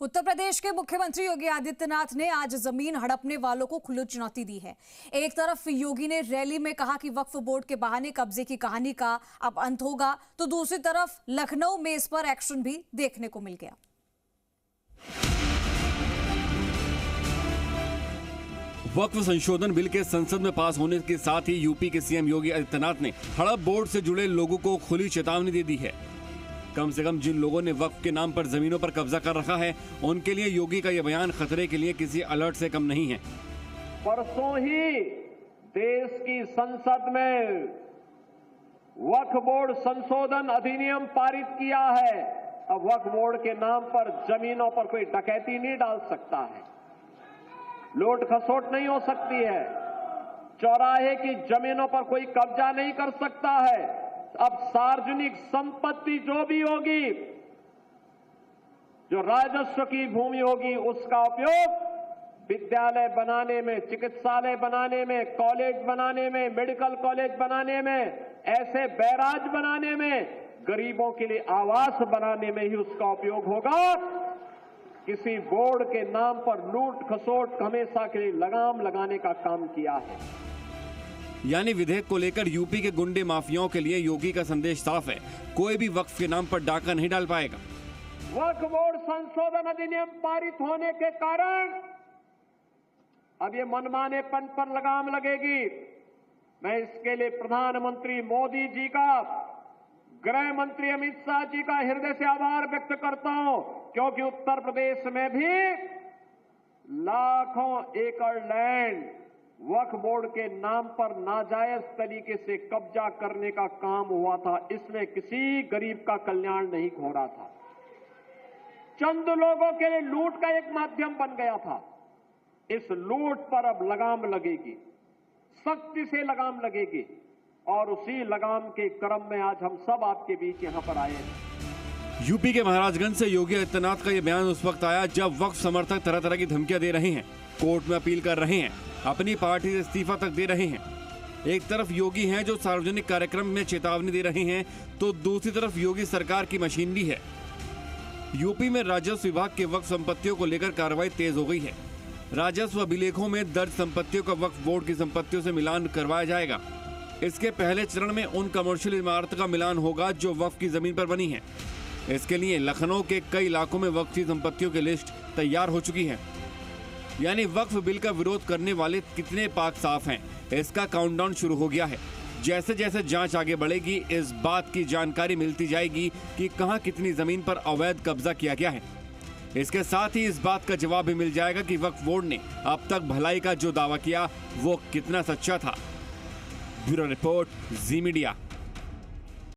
उत्तर प्रदेश के मुख्यमंत्री योगी आदित्यनाथ ने आज जमीन हड़पने वालों को खुली चुनौती दी है। एक तरफ योगी ने रैली में कहा कि वक्फ बोर्ड के बहाने कब्जे की कहानी का अब अंत होगा, तो दूसरी तरफ लखनऊ में इस पर एक्शन भी देखने को मिल गया। वक्फ संशोधन बिल के संसद में पास होने के साथ ही यूपी के सीएम योगी आदित्यनाथ ने हड़प बोर्ड से जुड़े लोगों को खुली चेतावनी दे दी है। कम से कम जिन लोगों ने वक्फ के नाम पर जमीनों पर कब्जा कर रखा है, उनके लिए योगी का यह बयान खतरे के लिए किसी अलर्ट से कम नहीं है। परसों ही देश की संसद में वक्फ बोर्ड संशोधन अधिनियम पारित किया है। अब वक्फ बोर्ड के नाम पर जमीनों पर कोई डकैती नहीं डाल सकता है, लूट खसोट नहीं हो सकती है, चौराहे की जमीनों पर कोई कब्जा नहीं कर सकता है। अब सार्वजनिक संपत्ति जो भी होगी, जो राजस्व की भूमि होगी, उसका उपयोग विद्यालय बनाने में, चिकित्सालय बनाने में, कॉलेज बनाने में, मेडिकल कॉलेज बनाने में, ऐसे बैराज बनाने में, गरीबों के लिए आवास बनाने में ही उसका उपयोग होगा। किसी बोर्ड के नाम पर लूट खसोट हमेशा के लिए लगाम लगाने का काम किया है। यानी विधेयक को लेकर यूपी के गुंडे माफियाओं के लिए योगी का संदेश साफ है, कोई भी वक्फ के नाम पर डाका नहीं डाल पाएगा। वक्फ बोर्ड संशोधन अधिनियम पारित होने के कारण अब ये मनमानेपन पर लगाम लगेगी। मैं इसके लिए प्रधानमंत्री मोदी जी का, गृह मंत्री अमित शाह जी का हृदय से आभार व्यक्त करता हूं, क्योंकि उत्तर प्रदेश में भी लाखों एकड़ लैंड वक्फ बोर्ड के नाम पर नाजायज तरीके से कब्जा करने का काम हुआ था। इसमें किसी गरीब का कल्याण नहीं हो रहा था, चंद लोगों के लिए लूट का एक माध्यम बन गया था। इस लूट पर अब लगाम लगेगी, सख्ती से लगाम लगेगी, और उसी लगाम के क्रम में आज हम सब आपके बीच यहां पर आए हैं। यूपी के महाराजगंज से योगी आदित्यनाथ का यह बयान उस वक्त आया जब वक्फ समर्थक तरह तरह की धमकियां दे रहे हैं, कोर्ट में अपील कर रहे हैं, अपनी पार्टी से इस्तीफा तक दे रहे हैं। एक तरफ योगी हैं जो सार्वजनिक कार्यक्रम में चेतावनी दे रहे हैं, तो दूसरी तरफ योगी सरकार की मशीनरी है। यूपी में राजस्व विभाग के वक्फ संपत्तियों को लेकर कार्रवाई तेज हो गई है। राजस्व अभिलेखों में दर्ज संपत्तियों का वक्फ बोर्ड की संपत्तियों से मिलान करवाया जाएगा। इसके पहले चरण में उन कमर्शियल इमारत का मिलान होगा जो वक्फ की जमीन पर बनी है। इसके लिए लखनऊ के कई इलाकों में वक्फ की संपत्तियों की लिस्ट तैयार हो चुकी है। यानी वक्फ बिल का विरोध करने वाले कितने पाक साफ हैं, इसका काउंटडाउन शुरू हो गया है। जैसे जैसे जांच आगे बढ़ेगी, इस बात की जानकारी मिलती जाएगी कि कहां कितनी जमीन पर अवैध कब्जा किया गया है। इसके साथ ही इस बात का जवाब भी मिल जाएगा कि वक्फ बोर्ड ने अब तक भलाई का जो दावा किया वो कितना सच्चा था। ब्यूरो रिपोर्ट, जी मीडिया।